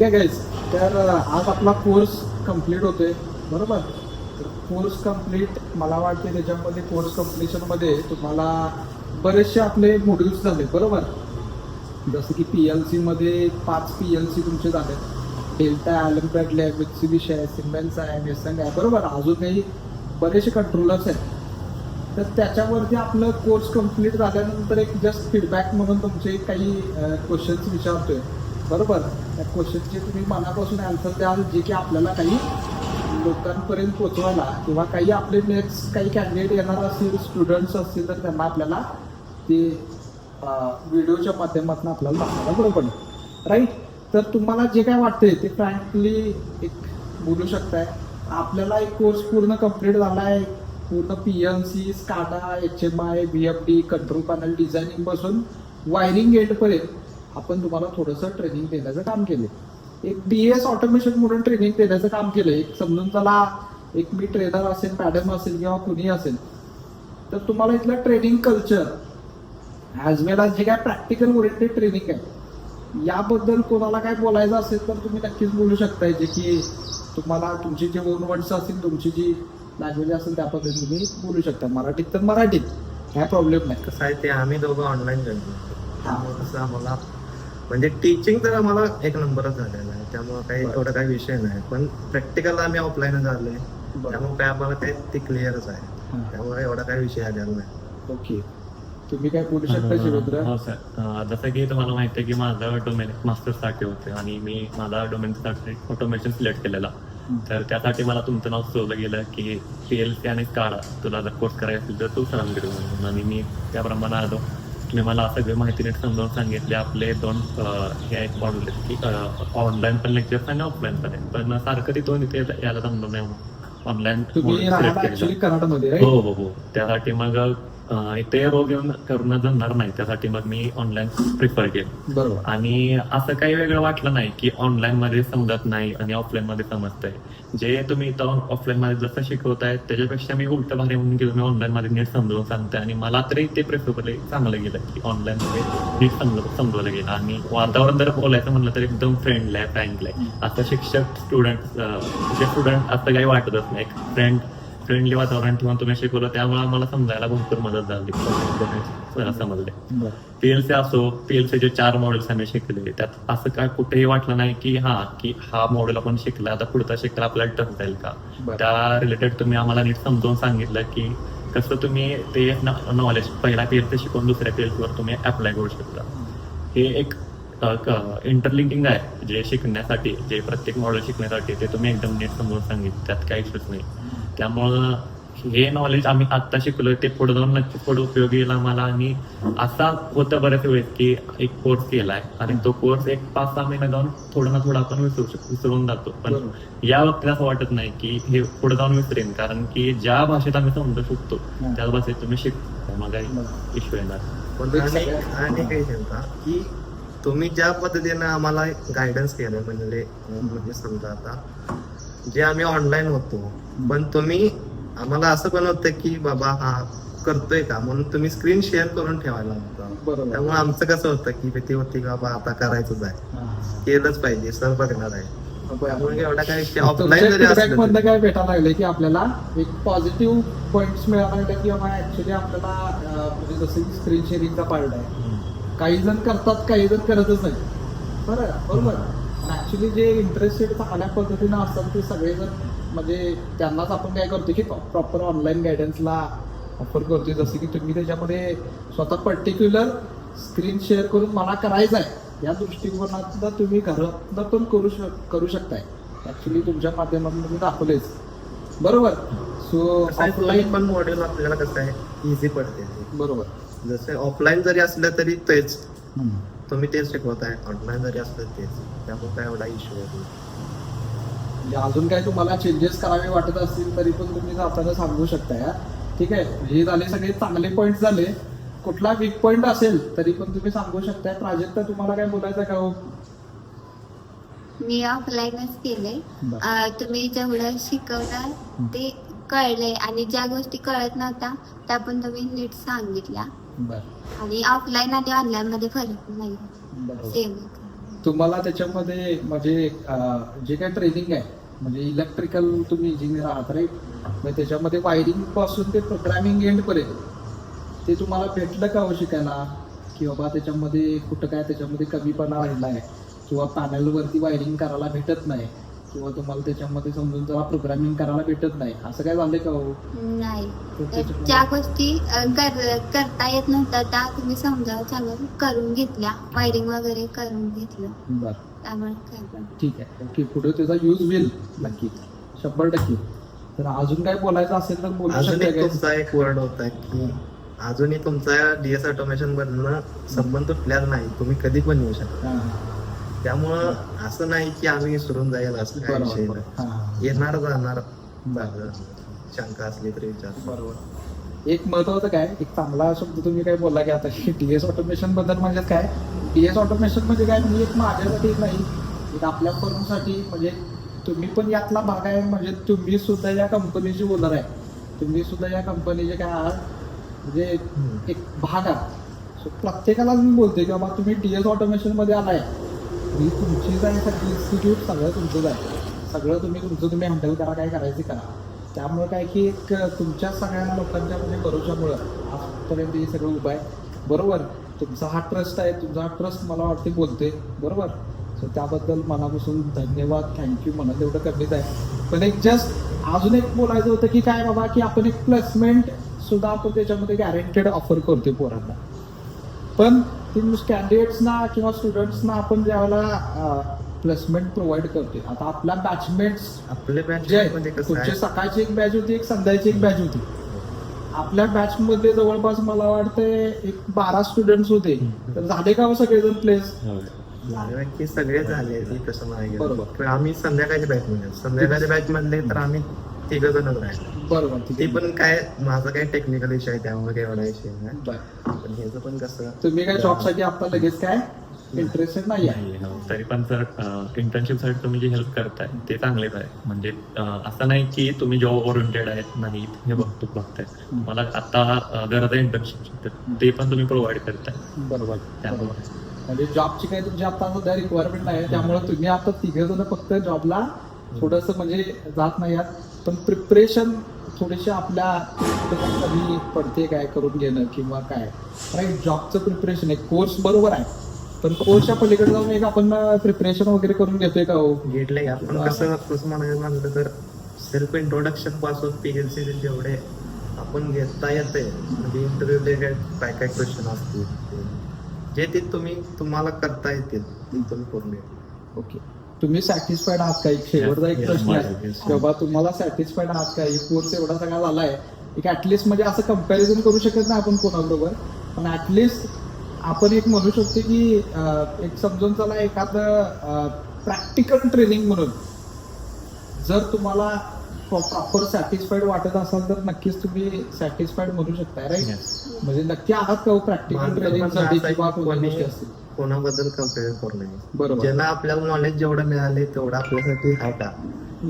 आहे गाईज. तर आज आपला कोर्स कंप्लीट होतोय बरोबर. तर कोर्स कंप्लीट मला वाटते त्याच्यामध्ये कोर्स कंप्लिशनमध्ये तुम्हाला बरेचसे आपले मॉड्यूल्स झाले बरोबर. जसं की PLC मध्ये 5 PLC तुमचे झाले. डेल्टा, ऑलिम्पियाड लॅब, मित्सुबिशी आहे, सिमेन्स आहे, मेसन आहे बरोबर. अजून काही बरेचसे कंट्रोलर्स आहेत. तर त्याच्यावरती आपलं कोर्स कंप्लीट झाल्यानंतर एक जस्ट फीडबॅक म्हणून तुमचे काही क्वेश्चन्स विचारतोय बरोबर. त्या क्वेश्चनचे तुम्ही मनापासून आन्सर द्याल, जे की आपल्याला काही लोकांपर्यंत पोचवायला किंवा काही आपले नेक्स्ट काही कॅन्डिडेट येणार असतील, स्टुडंट्स असतील, तर त्यांना आपल्याला ते व्हिडिओच्या माध्यमातून आपल्याला दाखवायला बरोबर राईट. तर तुम्हाला जे काय वाटतंय ते फ्रँकली एक बोलू शकताय. आपल्याला एक कोर्स पूर्ण कंप्लीट झाला आहे. पूर्ण PLC, SCADA, HMI, VFD, control panel designing पासून वायरिंग एंडपर्यंत आपण तुम्हाला थोडंसं ट्रेनिंग देण्याचं काम केलं. एक DS ऑटोमेशन म्हणून ट्रेनिंग देण्याचं काम केलं. एक समजून चला, एक मी ट्रेनर असेल, मॅडम असेल किंवा कुणी असेल, तर तुम्हाला इथलं ट्रेनिंग कल्चर ॲज वेल आज जे काय प्रॅक्टिकल ओरिएंटेड ट्रेनिंग आहे याबद्दल कोणाला काय बोलायचं असेल तर तुम्ही नक्कीच बोलू शकताय. जे की तुम्हाला तुमची जे ओन वर्ड्स असतील, तुमची जी लँग्वेज असेल त्या पद्धतीने तुम्ही बोलू शकता. मराठीत तर मराठीत, काय प्रॉब्लेम नाही. कसं आहे ते आम्ही दोघं ऑनलाईन करतो, त्यामुळे कसं आम्हाला म्हणजे टीचिंग तर आम्हाला एक नंबरच झालेला आहे. त्यामुळे काही एवढा काही विषय नाही. पण प्रॅक्टिकल आम्ही ऑफलाईन झालोय, त्यामुळे काय आम्हाला काय ते क्लिअरच आहे. त्यामुळे एवढा काही विषय आलेला नाही. ओके, तुम्ही काय बोलू शकता शिवेंद्र? हो सर, जसं की तुम्हाला माहिती आहे की माझं डोमेन मास्टर्ससाठी होते आणि मी माझा डोमेनसाठी ऑटोमेशन सिलेक्ट केलेला. तर त्यासाठी मला तुमचं नाव सुचवलं गेलं की PLC आणि SCADA तुला जर कोर्स करायचा असेल तर तू सरांकडे म्हणून. आणि मी त्याप्रमाणे आलो. तुम्ही मला सगळी माहिती नीट समजावून सांगितले. आपले दोन हे आहेत मॉड्यूल आहेत की ऑनलाईन पण लेक्चर्स आणि ऑफलाईन पण आहेत. पण सारखं तिथून इथे यायला जमलं नाही. ऑनलाईन तुम्ही ऍक्च्युअली कर्नाटकमध्ये right? हो हो हो. त्यासाठी मग इथे रोग येऊन करणं जमणार नाही. त्यासाठी मग मी ऑनलाईन प्रिफर केलं. बरोबर. आणि असं काही वेगळं वाटलं नाही की ऑनलाईन मध्ये समजत नाही आणि ऑफलाईन मध्ये समजतंय. जे तुम्ही इथं ऑफलाईन मध्ये जसं शिकवताय त्याच्यापेक्षा मी उलट भारी म्हणून गेलो. मी ऑनलाईन मध्ये नीट समजवून सांगते आणि मला तरी ते प्रिफरेबल चांगलं गेलं की ऑनलाईन मध्ये नीट समजवलं गेलं. आणि वातावरण जर बोलायचं म्हणलं तर एकदम फ्रेंडली आहे, फ्रँकली आहे. असं शिक्षक स्टुडंट असं काही वाटतच नाही. एक फ्रेंडली वातावरण ठेवून तुम्ही शिकवलं, त्यामुळे आम्हाला समजायला भरपूर मदत झाली. समजले. PLC असो, PLCचे 4 मॉडेल्स आम्ही शिकले. त्यात असं काय कुठेही वाटलं नाही की हा मॉडेल आपण शिकला, आता पुढचा शिकला आपल्याला टफ जाईल का. त्या रिलेटेड तुम्ही आम्हाला नीट समजावून सांगितलं की कसं तुम्ही ते नॉलेज पहिला PLC शिकून दुसऱ्या PLC वर तुम्ही अप्लाय करू शकता. हे एक इंटरलिंकिंग आहे जे शिकण्यासाठी, जे प्रत्येक मॉडेल शिकण्यासाठी ते तुम्ही एकदम नीट समजून सांगितलं. त्यात काही इश्यूच नाही. त्यामुळं हे नॉलेज आम्ही आत्ता शिकलोय ते पुढे जाऊन नक्कीच पुढे उपयोगी येईल आम्हाला. आणि असा होतं बऱ्याच वेळेस की एक कोर्स केलाय आणि तो कोर्स एक 5-6 महिने जाऊन थोडं ना थोडं आपण विसरून जातो. पण या बाबतीत असं वाटत नाही की हे पुढे जाऊन विसरेन, कारण की ज्या भाषेत आम्ही समजू शकतो त्याच भाषेत तुम्ही शिकतो. मग काही इश्यू येणार. पण आणि काही सांगता की तुम्ही ज्या पद्धतीने आम्हाला गायडन्स केलं, म्हणजे समजा आता जे आम्ही ऑनलाईन होतो, पण तुम्ही आम्हाला असं पण होतं की बाबा हा करतोय का म्हणून तुम्ही स्क्रीन शेअर करून ठेवायला होतं. त्यामुळे आमचं कसं होतं की भीती होती की बाबा आता करायचंच आहे, केलंच पाहिजे, सर बघणार आहे. त्यामुळे एवढा काही ऑफलाईन जरी असलं काय भेटायला लागले की आपल्याला एक पॉझिटिव्ह पॉइंट्स मिळायला लागले की बाबा ऍक्च्युली आपल्याला म्हणजे जसं की स्क्रीन शेअरिंगचा पार्ट आहे. काही जण करतात, काही जण करतच नाही. बरोबर. ऍक्च्युली जे इंटरेस्टेड चांगल्या पद्धतीनं असतात ते सगळेजण म्हणजे त्यांनाच आपण काय करतो की प्रॉपर ऑनलाईन गायडन्सला ऑफर करतोय. जसं की तुम्ही त्याच्यामध्ये स्वतः पर्टिक्युलर स्क्रीन शेअर करून मला करायचं आहे या दृष्टिकोनात सुद्धा तुम्ही घरात पण करू शकताय. ऍक्च्युली तुमच्या माध्यमातून तुम्ही दाखवलेच बरोबर. सो ऑफलाईन पण मॉडेल आपल्याला कसं आहे इझी पडते. बरोबर. जसं ऑफलाईन जरी असलं तरी तेच तुम्ही तेच शिकवताय, ऑनलाईन जरी असलं तेच. त्यामुळे काय एवढा इश्यू आहे. अजून काय तुम्हाला चेंजेस करावे वाटत असतील तरी पण तुम्ही जाताना सांगू शकता. ठीक आहे, हे झाले सगळे चांगले पॉईंट झाले. कुठला वीक पॉईंट असेल तरी पण तुम्ही सांगू शकता. प्राजक्ता तुम्हाला काय बोलायचं का हो? मी ऑफलाईनच केले. तुम्ही जेवढं शिकवलं ते कळलंय आणि ज्या गोष्टी कळत नव्हत्या त्या पण तुम्ही नीट सांगितल्या. आणि ऑफलाईन आणि ऑनलाईन मध्ये फरक नाही, सेम. तुम्हाला त्याच्यामध्ये म्हणजे जे काही ट्रेनिंग आहे म्हणजे इलेक्ट्रिकल तुम्ही इंजिनियर आहात राईट, मग त्याच्यामध्ये वायरिंग पासून ते प्रोग्रामिंग एंड पर्यंत ते तुम्हाला भेटलं का हो शिकायला, की बाबा त्याच्यामध्ये कुठं काय त्याच्यामध्ये कमीपणा राहिला आहे किंवा पॅनलवरती वायरिंग करायला भेटत नाही किंवा तुम्हाला त्याच्यामध्ये समजून जरा प्रोग्रामिंग करायला भेटत नाही, असं काय झालंय का हो? नाही. त्याच्यामुळे- ज्या गोष्टी करता येत नव्हत्या त्या तुम्ही समजावून सांगून करून घेतल्या, वायरिंग वगैरे करून घेतलं, बरं, त्यामुळे काय पण. ठीक आहे. ओके, पुढे त्याचा यूज होईल नक्की 100%. तर अजून काय बोलायचं असेल तर बोलू अजून शकता एक काय? तुमचा एक वर्ड होता की अजूनही तुमचा डीएस ऑटोमेशन मधनं संबंध तुटलेला नाही, तुम्ही कधी पण येऊ शकता. हां, त्यामुळं असं नाही की आम्ही विसरून जाईल असं काही बरोबर, विषय बरोबर. नाही. हां, येणार जाणार बरोबर. शंका असली तरी विचार. बरोबर. एक महत्वाचं काय, एक चांगला शब्द तुम्ही काय बोलला की आता डीएस ऑटोमेशन बद्दल म्हणजे काय, डीएस ऑटोमेशन म्हणजे काय, मी एक माझ्यासाठी नाही, एक आपल्या फर्मसाठी म्हणजे तुम्ही पण यातला भाग आहे, म्हणजे तुम्ही सुद्धा या कंपनीची ओनर आहे, तुम्ही सुद्धा या कंपनीचे काय आहात म्हणजे एक भाग आहात. सो प्रत्येकालाच मी बोलते की बाबा तुम्ही डीएस ऑटोमेशन मध्ये आलाय, ही तुमचीच आहे सगळी इन्स्टिट्यूट, सगळं तुमचंच आहे, सगळं तुम्ही हँडल करा, काय करायचं करा. त्यामुळे काय की एक तुमच्या सगळ्या लोकांच्या म्हणजे भरोशामुळं आजपर्यंत हे सगळं उभं आहे. बरोबर, तुमचा हा ट्रस्ट आहे, तुमचा हा ट्रस्ट मला वाटते बोलते. बरोबर, सो त्याबद्दल मनापासून धन्यवाद, थँक्यू म्हणत एवढं कमीच आहे. पण एक जस्ट अजून एक बोलायचं होतं की काय बाबा की आपण एक प्लेसमेंट सुद्धा आपण त्याच्यामध्ये गॅरंटेड ऑफर करतोय पोरांना, पण कॅन्डिडेट्सना किंवा स्टुडंट्सना आपण ज्यावेळेला प्लेसमेंट प्रोव्हाइड करतोय, आता आपल्या बॅचमेट्स आपले बॅच जे मध्ये कसं तुमची आहे, सकाळची एक बॅच होती, एक संध्याची एक बॅच होती. आपल्या बॅच मध्ये जवळपास मला वाटते एक 12 स्टुडंट्स होते. तर झाले का हो सगळेजण प्लेस? की सगळे झाले की तसं नाही गेलं. बरोबर. पण आम्ही संध्याकाळच्या बॅच मधले तर आम्ही 3 जणच राहिले. बरोबर, ठीक ते आहे. पण काय माझा काही टेक्निकल विषय आहे त्यामुळे काही एवढा विषय नाही. बरं. पण ह्याचं पण कसं तुम्ही काय जॉबसाठी आता लगेच काय इंटरेस्टेड नाही आहे? नाही, हो. तरी पण सर इंटर्नशिप साठी तुम्ही जे हेल्प करताय ते चांगलेच आहे. म्हणजे असं नाही की तुम्ही जॉब ओरिएंटेड आहेत नाही, हे बघताय. मला आता गरज आहे इंटर्नशिपची, तर ते पण तुम्ही प्रोव्हाइड करताय. बरोबर, त्यामुळे म्हणजे जॉबची काही तुमची आता सध्या रिक्वायरमेंट नाही, त्यामुळे तुम्ही आता 3 जण फक्त जॉबला थोडस म्हणजे जात नाही आहात, पण प्रिपरेशन थोडीशी आपल्या कमी पडते काय करून घेणं किंवा काय राईट. जॉबचं प्रिपरेशन एक कोर्स बरोबर आहे, पण कोर्सच्या पलीकडे जाऊन एक आपण प्रिपरेशन वगैरे करून घेतोय का हो? घेतलंय. आपण कसं म्हणायचं म्हणलं तर सेल्फ इंट्रोडक्शन पासून पीएलसी जेवढे आपण घेता येते, म्हणजे इंटरव्ह्यू रिलेटेड काय काय क्वेश्चन असतील जे ते तुम्हाला करता येतील ते तुम्ही करून घ्या. ओके, तुम्ही सॅटिस्फाईड आहात का? एक शेवटचा एक Yes, प्रश्न yes, आहे yes. बाबा, तुम्हाला सॅटिस्फाईड आहात का? एक कोर्स एवढा सगळा झालाय, एक ऍटलिस्ट म्हणजे असं कम्पॅरिझन करू शकत नाही आपण कोणाबरोबर, पण ऍटलिस्ट आपण एक म्हणू शकतो की एक समजून चला एखादं प्रॅक्टिकल ट्रेनिंग म्हणून जर तुम्हाला प्रॉपर सॅटिस्फाईड वाटत असाल तर नक्कीच तुम्ही सॅटिस्फाईड म्हणू शकताय राईट. Yes. म्हणजे नक्की आहात का प्रॅक्टिकल माझं ट्रेनिंग पण साठी असं आहे किंवा की कोणत्या गोष्टी असतील? कोणाबद्दल कम्पेअर करू नये. बरोबर. ज्यांना आपल्याला नॉलेज जेवढं मिळाले तेवढं आपल्यासाठी आहे का,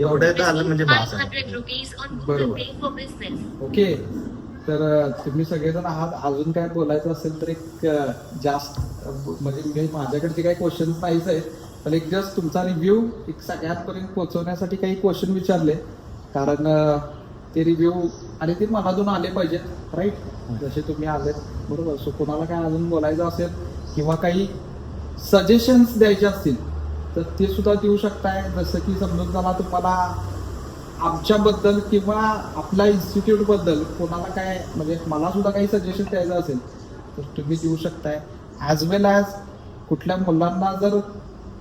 एवढं झालं म्हणजे बास आहे. ओके, तर तुम्ही सगळेजण आहात. अजून काय बोलायचं असेल तर एक जास्त म्हणजे माझ्याकडचे काही क्वेश्चन नाहीच आहे, पण एक जस्ट तुमचा रिव्ह्यू एक सगळ्यांपर्यंत पोहोचवण्यासाठी काही क्वेश्चन विचारले, कारण ते रिव्ह्यू आणि ते मनातून आले पाहिजेत राईट, जसे तुम्ही आलेत. बरोबर. सो कोणाला काय अजून बोलायचं असेल किंवा काही सजेशन्स द्यायचे असतील तर ते सुद्धा देऊ शकताय. जसं की समजून चला तुम्हाला आमच्याबद्दल किंवा आपल्या इन्स्टिट्यूट बद्दल कोणाला काय म्हणजे मला सुद्धा काही सजेशन द्यायचं असेल तर तुम्ही देऊ शकताय. ॲज वेल ॲज कुठल्या मुलांना जर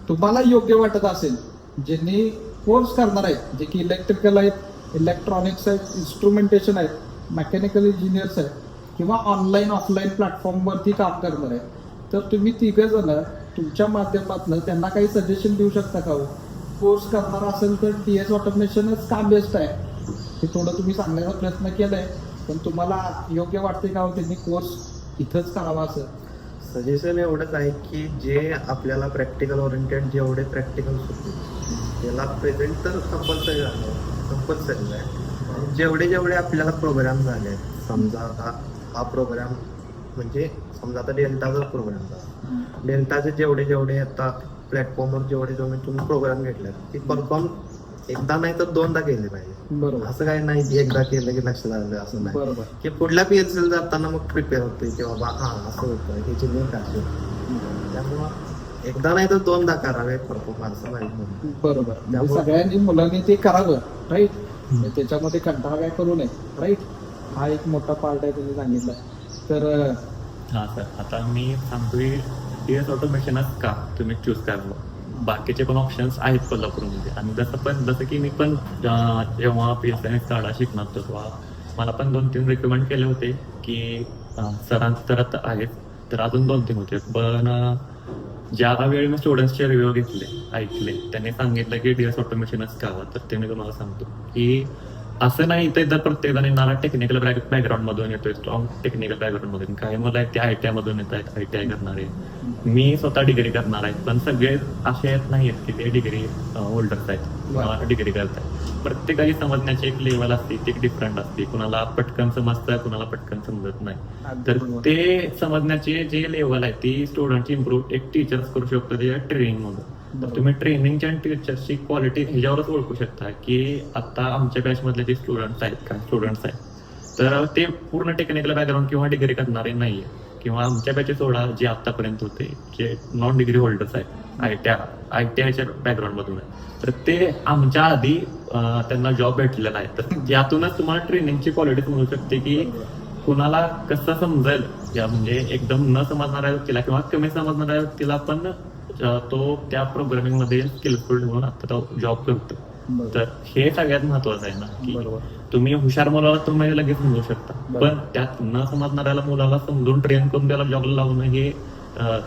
तुम्हाला योग्य वाटत असेल, ज्यांनी कोर्स करणार आहेत, जे की इलेक्ट्रिकल आहेत, इलेक्ट्रॉनिक्स आहेत, इन्स्ट्रुमेंटेशन आहेत, मेकॅनिकल इंजिनियर्स आहेत किंवा ऑनलाईन ऑफलाईन प्लॅटफॉर्मवरती काम करणार आहे, तर तुम्ही 3 जण तुमच्या माध्यमातून त्यांना काही सजेशन देऊ शकता का हो? कोर्स करणार असेल तर डीएस ऑटोमेशनच का बेस्ट आहे हे थोडं तुम्ही सांगण्याचा प्रयत्न केलाय, पण तुम्हाला योग्य वाटते का हो त्यांनी कोर्स इथंच करावा असं? सजेशन एवढंच आहे की जे आपल्याला प्रॅक्टिकल ओरिएंटेड जेवढे प्रॅक्टिकल होते त्याला प्रेझेंट तर कंपल्सरी आहे. जेवढे आपल्याला प्रोग्राम झाले, समजा आता हा प्रोग्राम म्हणजे समजा आता डेल्टाचा प्रोग्राम झाला, डेल्टाचे जेवढे आता प्लॅटफॉर्मवर जेवढे तुम्ही प्रोग्राम घेतले ते परफॉर्म एकदा नाही तर दोनदा केले पाहिजे. बरोबर असं काही नाही की एकदा केलं की लक्षात आलं असं नाही. बरोबर की पुढल्या PSL जाताना मग प्रिपेअर होतोय की बाबा हा असं होतं ह्याची लिंक अशी होती. त्यामुळं एकदा नाही तर दोनदा करावे परफॉर्मन्स पाहिजे. बरोबर म्हणजे त्यामुळे- सगळ्यांनी मुलांनी ते करावं राईट. त्याच्यामध्ये कंटाळा काय करू नये राईट. हा एक मोठा पार्ट आहे तुम्ही सांगितलं. तर हा सर, आता मी सांगतोय DS ऑटोमेशनच का तुम्ही चूज करावं. बाकीचे पण ऑप्शन्स आहेत कोल्हापूरमध्ये. आणि जसं की मी पण जेव्हा PSI काढा शिकणार होतो तेव्हा मला पण 2-3 रिकमेंड केले होते की सरांचं तर आता आहेत, तर अजून 2-3 होते. पण ज्या वेळी मी स्टुडंट्सचे रिव्ह्यू घेतले ऐकले, त्यांनी सांगितलं की DS ऑटोमेशनच करावं. तर ते मी तुम्हाला सांगतो की असं नाही तर प्रत्येक जण येणारा टेक्निकल बॅकग्राऊंड मधून येतोय, स्ट्रॉंग टेक्निकल बॅकग्राऊंड मधून. काही मुलं आहेत ते ITI मधून येत आहेत, ITI करणारे. मी स्वतः डिग्री करणार आहे, पण सगळे असे आहेत नाही आहेत की ते डिग्री होल्डर्स आहेत किंवा डिग्री करतायत. प्रत्येकाची समजण्याची एक लेवल असते, ती एक डिफरंट असते. कुणाला पटकन समजतं, कुणाला पटकन समजत नाही. तर ते समजण्याची जे लेवल आहे ती स्टुडंटची इम्प्रूव्ह एक टीचर्स करू शकतो त्याच्या ट्रेनिंग मधून. तर तुम्ही ट्रेनिंगच्या आणि टीचर्सची क्वालिटी ह्याच्यावरच ओळखू शकता की आता आमच्या बॅच मधले जे स्टुडंट्स आहेत, काय स्टुडंट्स आहेत, तर ते पूर्ण टेक्निकल बॅकग्राऊंड किंवा डिग्री करणारे नाहीये. किंवा आमच्या बॅचेस सोडा जे आतापर्यंत होते जे नॉन डिग्री होल्डर्स आहेत, ITIच्या बॅकग्राऊंड मधून आहे, तर ते आमच्या आधी त्यांना जॉब भेटलेला आहे. तर यातूनच तुम्हाला ट्रेनिंगची क्वालिटी समजू शकते की कुणाला कसं समजेल. म्हणजे एकदम न समजणाऱ्या व्यक्तीला किंवा कमी समजणाऱ्या व्यक्तीला पण तो त्या प्रोग्रामिंग मध्ये स्किलफुल म्हणून आता तो जॉब करतो. तर हे सगळ्यात महत्वाचं आहे ना की तुम्ही हुशार मुलाला तुम्ही लगेच समजू शकता, पण त्यात न समजणाऱ्याला मुलाला समजून ट्रेन करून त्याला जॉबला लावणं हे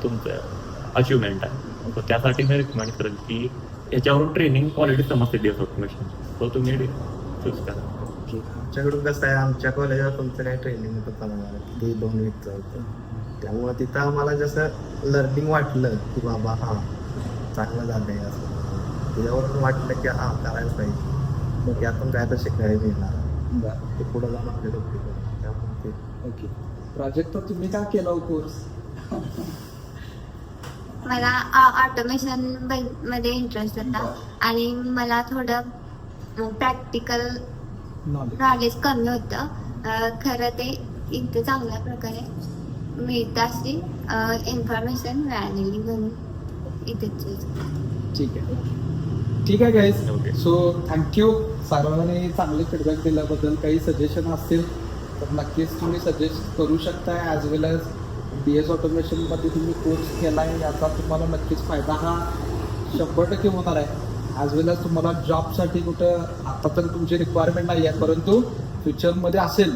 तुमचं अचिव्हमेंट आहे. तर त्यासाठी मी रिकमेंड करेन की याच्यावरून ट्रेनिंग क्वालिटी समजते DS ऑटोमेशन. तो तुम्ही चूज करा. आमच्याकडून कसं आहे, आमच्या कॉलेजवर तुमचं काही ट्रेनिंग होतं ते 2 वीकचं होतं. त्यामुळे तिथं आम्हाला जसं लर्निंग वाटलं की बाबा हा चांगलं झालंय असं, त्याच्यावरून वाटलं की हा करायला पाहिजे. मग यातून काय तर शिकायला मिळणार, ते पुढे जाऊन आपल्या डोक्यात येईल. त्यामुळे ते ओके. प्राजक्त तर तुम्ही काय केला कोर्स? मला ऑटोमेशन मध्ये इंटरेस्ट होता आणि मला थोडं प्रॅक्टिकल नॉलेज कमी होतं. खरं ते इथे चांगल्या प्रकारे मिळतं अशी इन्फॉर्मेशन मिळालेली म्हणून इथे ठीक आहे. ठीक आहे गाईज. Okay. सो थँक्यू सर्वांनी चांगले फीडबॅक दिल्याबद्दल. काही सजेशन असतील तर नक्कीच तुम्ही सजेस्ट करू शकताय. ॲज वेल एज DS ऑटोमेशनमध्ये तुम्ही कोर्स केला आहे याचा तुम्हाला नक्कीच फायदा हा 100% होणार आहे. ॲज वेल एज तुम्हाला जॉबसाठी कुठं आता तर तुमची रिक्वायरमेंट नाही आहे, परंतु फ्युचरमध्ये असेल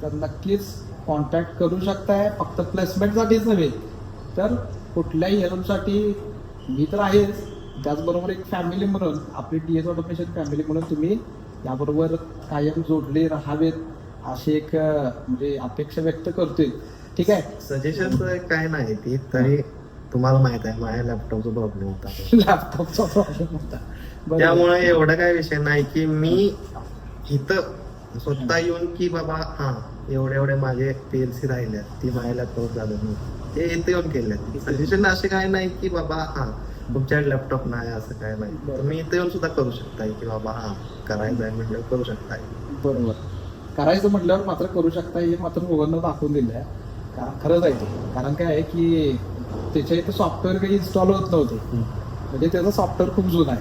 तर नक्कीच कॉन्टॅक्ट करू शकताय. फक्त प्लेसमेंटसाठीच नव्हे तर कुठल्याही हेल्पसाठी मी तर आहेच. त्याचबरोबर एक फॅमिली म्हणून आपली DS ऑटोमेशन फॅमिली म्हणून तुम्ही याबरोबर कायम जोडले राहावेत अशी एक म्हणजे अपेक्षा व्यक्त करतोय. ठीक आहे. सजेशन काय नाही ती तरी तुम्हाला माहित आहे माझ्या लॅपटॉपचा प्रॉब्लेम होता. लॅपटॉपचा प्रॉब्लेम होता. बरोबर. त्यामुळे एवढा काय विषय नाही की मी इथं स्वतः येऊन की बाबा हा एवढे माझे PLC राहिले ती माझ्या लॅपटॉप झालं नाही, ते इथे येऊन केले. सजेशन असे काय नाही की बाबा हा तुमच्या लॅपटॉप नाही असं काय नाही. तुम्ही इथे येऊन सुद्धा करू शकताय की बाबा हा करायचं आहे म्हटलं करू शकताय. बरोबर. करायचं म्हटल्यावर मात्र करू शकता हे मात्र मुलांना दाखवून दिलं आहे. कारण खरंच आहे ते. कारण काय आहे की त्याच्या इथं सॉफ्टवेअर काही इन्स्टॉल होत नव्हते. म्हणजे त्याचं सॉफ्टवेअर खूप जुनं आहे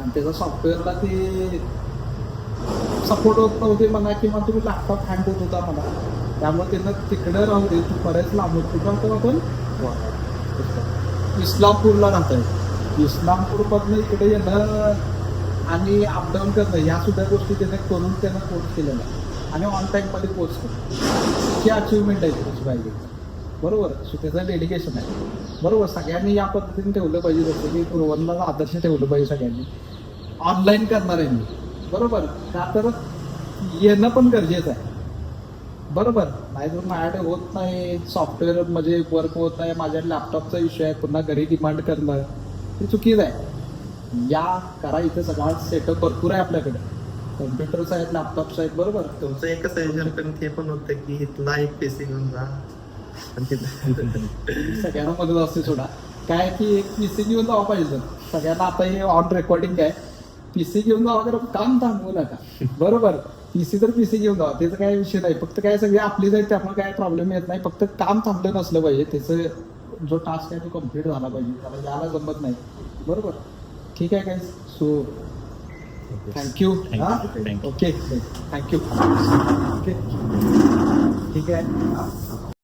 आणि त्याचं सॉफ्टवेअरला ते सपोर्ट होत नव्हते म्हणा किंवा तुम्ही लॅपटॉप हँड होत होता म्हणा. त्यामुळे त्यांना तिकडं राहू दे. तू बरेच लांब कुठं होतो आपण इस्लामपूरला राहतोय. इस्लामपूरमधनं इकडे येणं आणि अपडाऊन करणं या सुद्धा गोष्टी त्याने करून त्यानं कोर्स केलेला आहे आणि ऑन टाईममध्ये कोर्स केला. ही अचिव्हमेंट आहे त्याची पाहिजे. बरोबर. सो त्याचं डेडिकेशन आहे. बरोबर. सगळ्यांनी या पद्धतीने ठेवलं पाहिजे. जसं की पूर्वांना आदर्श ठेवलं पाहिजे सगळ्यांनी ऑनलाईन करणाऱ्यांनी. बरोबर. का तर येणं पण गरजेचं आहे. बरोबर. नाहीतर माझ्याकडे होत नाही सॉफ्टवेअर म्हणजे वर्क होत नाही, माझ्या लॅपटॉपचा इश्यू आहे, पुन्हा घरी डिमांड करणं हे चुकीचं आहे. या करा. इथं सगळा सेटअप भरपूर आहे आपल्याकडे. कम्प्युटर्स आहेत, लॅपटॉप्स आहेत. बरोबर. तुमचं एक सजेशन पण ते पण होतं की इथला एक PC घेऊन जा आणि तिथं सगळ्यांना मदत असते सोडा. काय की एक पीसी घेऊन जावं पाहिजे सगळ्यांना. आता हे ऑन रेकॉर्डिंग आहे, पीसी घेऊन जावं कारण काम थांबवू नका. बरोबर, पीसी तर पीसी घेऊन जावा, त्याचा काय विषय नाही. फक्त काय सगळे आपलीच आहेत त्यामुळे काय प्रॉब्लेम येत नाही. फक्त काम थांबलं नसलं पाहिजे, त्याचं जो टास्क आहे तो कम्प्लीट झाला पाहिजे, त्याला यायला जमत नाही. बरोबर, ठीक आहे काय. So thank you. Thank you. Okay, thank you. Okay, ठीक आहे.